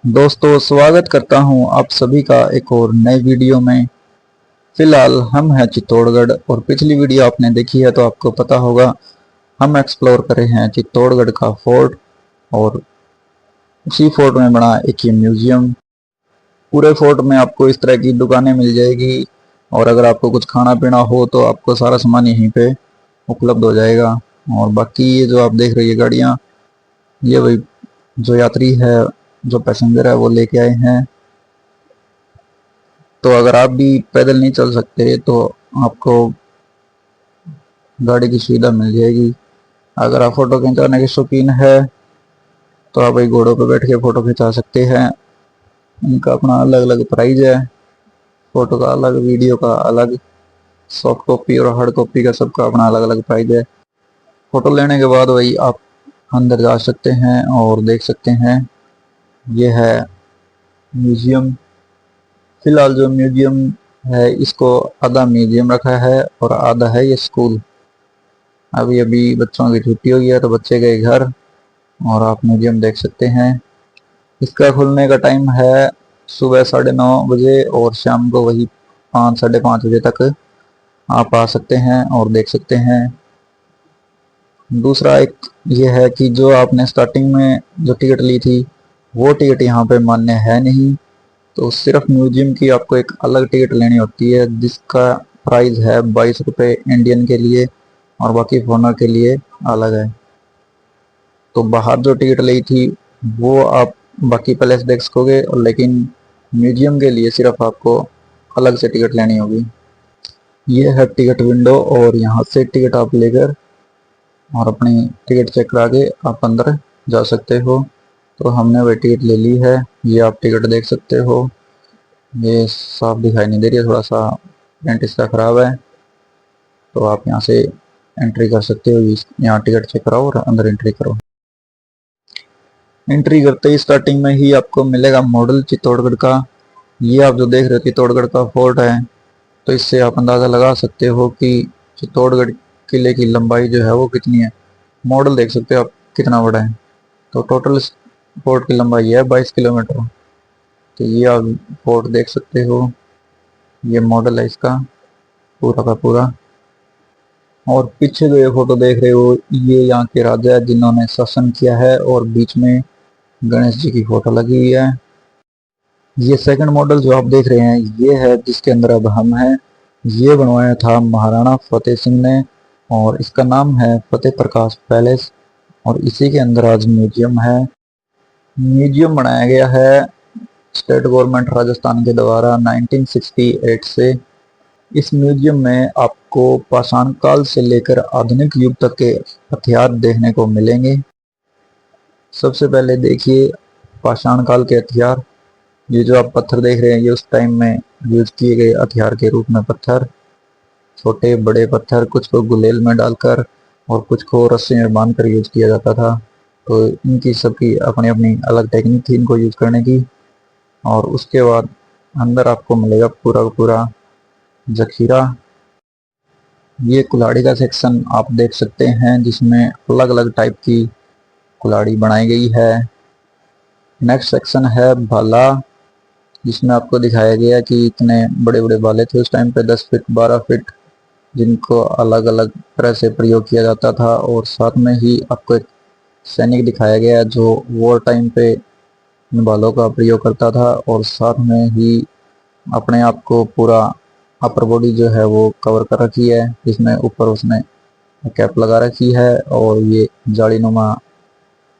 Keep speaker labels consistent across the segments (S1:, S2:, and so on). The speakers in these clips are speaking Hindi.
S1: दोस्तों, स्वागत करता हूं आप सभी का एक और नए वीडियो में। फिलहाल हम हैं चित्तौड़गढ़ और पिछली वीडियो आपने देखी है तो आपको पता होगा हम एक्सप्लोर कर रहे हैं चित्तौड़गढ़ का फोर्ट और उसी फोर्ट में बना एक ये म्यूजियम। पूरे फोर्ट में आपको इस तरह की दुकानें मिल जाएगी और अगर आपको कुछ खाना पीना हो तो आपको सारा सामान यहीं पे उपलब्ध हो जाएगा। और बाकी ये जो आप देख रही है गाड़ियाँ, ये वही जो यात्री है, जो पैसेंजर है वो लेके आए हैं। तो अगर आप भी पैदल नहीं चल सकते तो आपको गाड़ी की सुविधा मिल जाएगी। अगर आप फोटो खिंचाने के शौकीन है तो आप भाई घोड़ों पर बैठ के फोटो खिंचा सकते हैं। इनका अपना अलग अलग प्राइस है, फोटो का अलग, वीडियो का अलग, सॉफ्ट कॉपी और हार्ड कॉपी का सबका अपना अलग अलग प्राइस है। फोटो लेने के बाद वही आप अंदर जा सकते हैं और देख सकते हैं। ये है म्यूजियम। फिलहाल जो म्यूजियम है इसको आधा म्यूजियम रखा है और आधा है ये स्कूल। अभी अभी बच्चों की छुट्टी हो गई है तो बच्चे गए घर और आप म्यूजियम देख सकते हैं। इसका खुलने का टाइम है सुबह 9:30 बजे और शाम को वही 5 साढ़े 5 बजे तक आप आ सकते हैं और देख सकते हैं। दूसरा एक ये है कि जो आपने स्टार्टिंग में जो टिकट ली थी वो टिकट यहाँ पे मान्य है नहीं, तो सिर्फ म्यूजियम की आपको एक अलग टिकट लेनी होती है जिसका प्राइस है 22 रुपये इंडियन के लिए और बाकी फॉरनर के लिए अलग है। तो बाहर जो टिकट ली थी वो आप बाकी प्लेस देख सकोगे, और लेकिन म्यूजियम के लिए सिर्फ आपको अलग से टिकट लेनी होगी। ये है टिकट विंडो और यहाँ से टिकट आप लेकर और अपनी टिकट चेक करा के आप अंदर जा सकते हो। तो हमने वही टिकट ले ली है, ये आप टिकट देख सकते हो। ये साफ दिखाई नहीं दे रही है, थोड़ा सा प्रिंट इसका ख़राब है। तो आप यहाँ से एंट्री कर सकते हो, यहाँ टिकट चेक कराओ और अंदर एंट्री करो। एंट्री करते ही स्टार्टिंग में ही आपको मिलेगा मॉडल चित्तौड़गढ़ का। ये आप जो देख रहे हो चित्तौड़गढ़ का फोर्ट है, तो इससे आप अंदाज़ा लगा सकते हो कि चित्तौड़गढ़ किले की लंबाई जो है वो कितनी है। मॉडल देख सकते हो आप कितना बड़ा है। तो टोटल फोर्ट की लंबाई है 22 किलोमीटर। तो ये आप फोर्ट देख सकते हो, ये मॉडल है इसका पूरा का पूरा। और पीछे जो ये फोटो देख रहे हो ये यहाँ के राजा है जिन्होंने शासन किया है और बीच में गणेश जी की फोटो लगी हुई है। ये सेकंड मॉडल जो आप देख रहे हैं ये है जिसके अंदर अब हम हैं। ये बनवाया था महाराणा फतेह सिंह ने और इसका नाम है फतेह प्रकाश पैलेस और इसी के अंदर आज म्यूजियम है। म्यूजियम बनाया गया है स्टेट गवर्नमेंट राजस्थान के द्वारा 1968 से। इस म्यूजियम में आपको पाषाण काल से लेकर आधुनिक युग तक के हथियार देखने को मिलेंगे। सबसे पहले देखिए पाषाण काल के हथियार। ये जो आप पत्थर देख रहे हैं ये उस टाइम में यूज किए गए हथियार के रूप में पत्थर, छोटे बड़े पत्थर, कुछ को गुलेल में डालकर और कुछ को रस्सी में बांध कर यूज किया जाता था। तो इनकी सबकी अपनी अपनी अलग टेक्निक थी इनको यूज करने की। और उसके बाद अंदर आपको मिलेगा पूरा का पूरा जखीरा। ये कुल्हाड़ी का सेक्शन आप देख सकते हैं जिसमें अलग अलग टाइप की कुल्हाड़ी बनाई गई है। नेक्स्ट सेक्शन है भाला, जिसमें आपको दिखाया गया कि इतने बड़े बड़े भाले थे उस टाइम पे, 10 फीट 12 फीट, जिनको अलग अलग तरह से प्रयोग किया जाता था। और साथ में ही आपको एक सैनिक दिखाया गया जो वॉर टाइम पे इन भालों का प्रयोग करता था और साथ में ही अपने आप को पूरा अपर बॉडी जो है वो कवर कर रखी है, जिसमें ऊपर उसने कैप लगा रखी है और ये जालीनुमा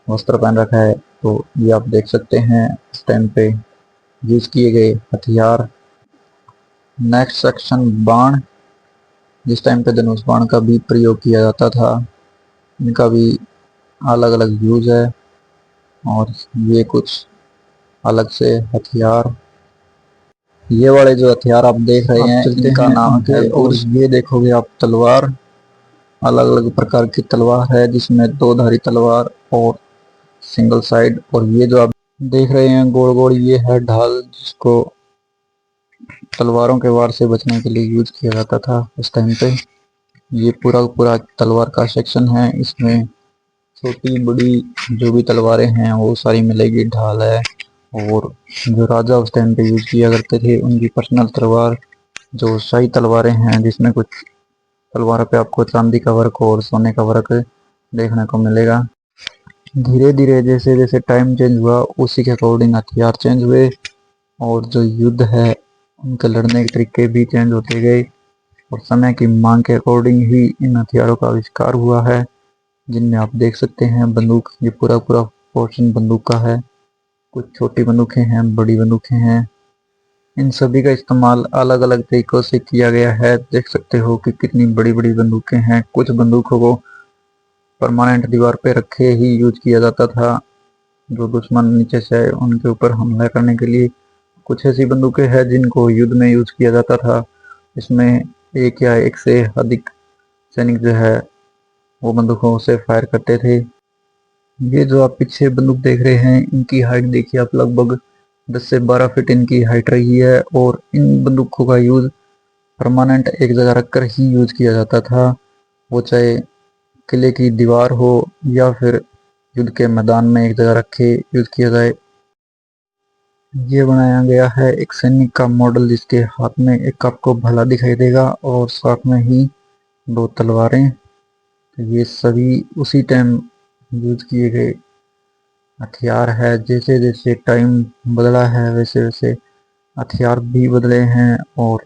S1: वस्त्र पहन रखा है। तो ये आप देख सकते हैं इस टाइम पे यूज किए गए हथियार। नेक्स्ट सेक्शन बाण। जिस टाइम पे धनुष बाण का भी प्रयोग किया जाता था। इनका भी अलग अलग यूज है। और ये कुछ अलग से हथियार, ये वाले जो हथियार आप देख रहे हैं इनका नाम है और ये देखोगे आप तलवार, अलग अलग प्रकार की तलवार है जिसमें दो धारी तलवार और सिंगल साइड। और ये जो आप देख रहे हैं गोल गोल, ये है ढाल, जिसको तलवारों के वार से बचने के लिए यूज किया जाता था उस टाइम पे। ये पूरा पूरा तलवार का सेक्शन है, इसमें छोटी बड़ी जो भी तलवारें हैं वो सारी मिलेगी, ढाल है। और जो राजा उस टाइम पे यूज किया करते थे उनकी पर्सनल तलवार, जो शाही तलवारें हैं, जिसमें कुछ तलवारों पे आपको चांदी का वर्क और सोने का वर्क देखने को मिलेगा। धीरे धीरे जैसे जैसे टाइम चेंज हुआ उसी के अकॉर्डिंग हथियार चेंज हुए और जो युद्ध है उनके लड़ने के तरीके भी चेंज होते गए। और समय की मांग के अकॉर्डिंग ही इन हथियारों का आविष्कार हुआ है, जिनमें आप देख सकते हैं बंदूक, ये पूरा पूरा पोर्शन बंदूक का है। कुछ छोटी बंदूकें हैं, बड़ी बंदूकें हैं। इन सभी का इस्तेमाल अलग अलग तरीकों से किया गया है। देख सकते हो कि कितनी बड़ी बड़ी बंदूकें हैं। कुछ बंदूकों को परमानेंट दीवार पे रखे ही यूज किया जाता था, जो दुश्मन नीचे से आए उनके ऊपर हमला करने के लिए। कुछ ऐसी बंदूकें हैं जिनको युद्ध में यूज किया जाता था, इसमें एक या एक से अधिक सैनिक जो है वो बंदूकों से फायर करते थे। ये जो आप पीछे बंदूक देख रहे हैं इनकी हाइट देखिए आप, लगभग 10 से 12 फीट इनकी हाइट रही है। और इन बंदूकों का यूज परमानेंट एक जगह रखकर ही यूज किया जाता था, वो चाहे किले की दीवार हो या फिर युद्ध के मैदान में एक जगह रखे यूज किया जाए। ये बनाया गया है एक सैनिक का मॉडल, जिसके हाथ में एक आपको भला दिखाई देगा और साथ में ही दो तलवारें। तो ये सभी उसी टाइम यूज किए गए हथियार है। जैसे जैसे टाइम बदला है वैसे वैसे हथियार भी बदले हैं और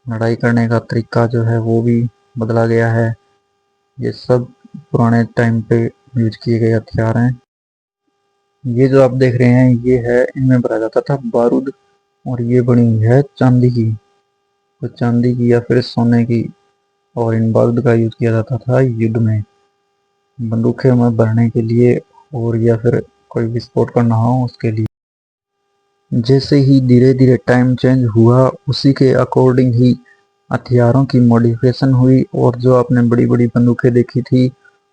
S1: लड़ाई करने का तरीका जो है वो भी बदला गया है। ये सब पुराने टाइम पे यूज किए गए हथियार हैं। ये जो आप देख रहे हैं ये है, इनमें भरा जाता था बारूद और ये बनी हुई है चांदी की, तो चांदी की या फिर सोने की। और इन बारूद का यूज किया जाता था युद्ध में, बंदूकें में भरने के लिए और या फिर कोई विस्फोट करना हो उसके लिए। जैसे ही धीरे धीरे टाइम चेंज हुआ उसी के अकॉर्डिंग ही हथियारों की मॉडिफिकेशन हुई और जो आपने बड़ी बड़ी बंदूकें देखी थी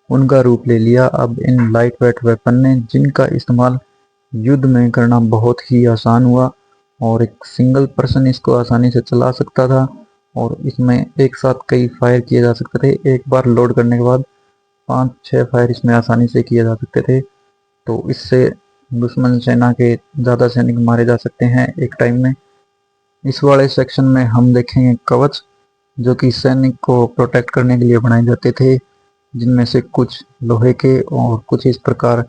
S1: उनका रूप ले लिया अब इन लाइट वेट वेपन ने, जिनका इस्तेमाल युद्ध में करना बहुत ही आसान हुआ। और एक सिंगल पर्सन इसको आसानी से चला सकता था और इसमें एक साथ कई फायर किए जा सकते थे। एक बार लोड करने के बाद 5-6 फायर इसमें आसानी से किए जा सकते थे। तो इससे दुश्मन सेना के ज़्यादा सैनिक मारे जा सकते हैं एक टाइम में। इस वाले सेक्शन में हम देखेंगे कवच, जो कि सैनिक को प्रोटेक्ट करने के लिए बनाए जाते थे, जिनमें से कुछ लोहे के और कुछ इस प्रकार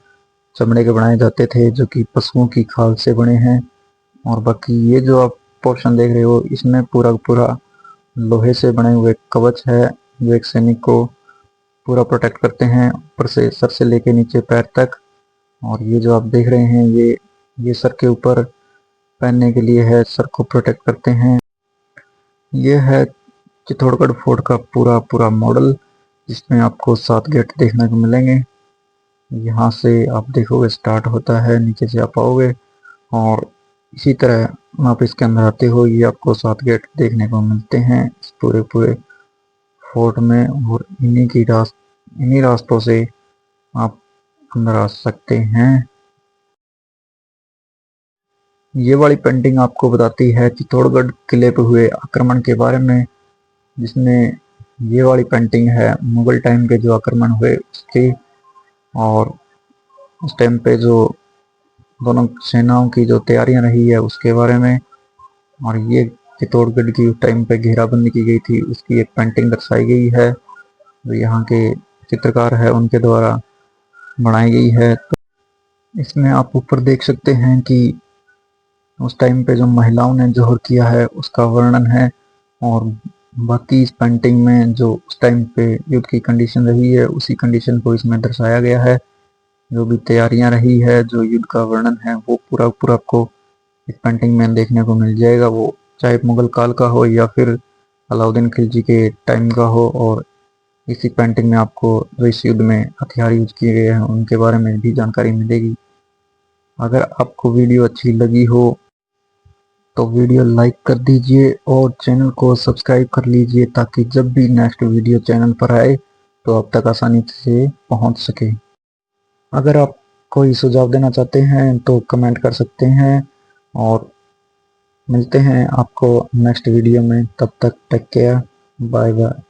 S1: चमड़े के बनाए जाते थे जो कि पशुओं की खाल से बने हैं। और बाकी ये जो आप पोर्शन देख रहे हो इसमें पूरा पूरा लोहे से बने हुए कवच है, जो एक सैनिक को पूरा प्रोटेक्ट करते हैं ऊपर से सर से लेके नीचे पैर तक। और ये जो आप देख रहे हैं ये सर के ऊपर पहनने के लिए है, सर को प्रोटेक्ट करते हैं। ये है चित्तौड़गढ़ फोर्ट का पूरा पूरा मॉडल, जिसमें आपको 7 गेट देखने को मिलेंगे। यहाँ से आप देखोगे स्टार्ट होता है, नीचे से आप आओगे और इसी तरह आप इसके अंदर आते हो, ये आपको 7 गेट देखने को मिलते हैं इस पूरे पूरे फोर्ट में। और इन्हीं रास्तों से आप अंदर आ सकते हैं। ये वाली पेंटिंग आपको बताती है चित्तौड़गढ़ किले पे हुए आक्रमण के बारे में, जिसमें ये वाली पेंटिंग है मुगल टाइम के जो आक्रमण हुए उसकी, और उस टाइम पे जो दोनों सेनाओं की जो तैयारियां रही है उसके बारे में। और ये चित्तौड़गढ़ की उस टाइम पे घेराबंदी की गई थी उसकी एक पेंटिंग दर्शाई गई है, जो यहाँ के चित्रकार है उनके द्वारा बनाई गई है। तो इसमें आप ऊपर देख सकते हैं कि उस टाइम पे जो महिलाओं ने जोहर किया है उसका वर्णन है। और बाकी इस पेंटिंग में जो उस टाइम पे युद्ध की कंडीशन रही है उसी कंडीशन को इसमें दर्शाया गया है। जो भी तैयारियां रही है, जो युद्ध का वर्णन है, वो पूरा पूरा आपको इस पेंटिंग में देखने को मिल जाएगा, वो चाहे मुगल काल का हो या फिर अलाउद्दीन खिलजी के टाइम का हो और इसी पेंटिंग में आपको जो इस युद्ध में हथियार यूज किए गए हैं उनके बारे में भी जानकारी मिलेगी। अगर आपको वीडियो अच्छी लगी हो तो वीडियो लाइक कर दीजिए और चैनल को सब्सक्राइब कर लीजिए ताकि जब भी नेक्स्ट वीडियो चैनल पर आए तो आप तक आसानी से पहुंच सके। अगर आप कोई सुझाव देना चाहते हैं तो कमेंट कर सकते हैं और मिलते हैं आपको नेक्स्ट वीडियो में। तब तक टेक केयर, बाय बाय।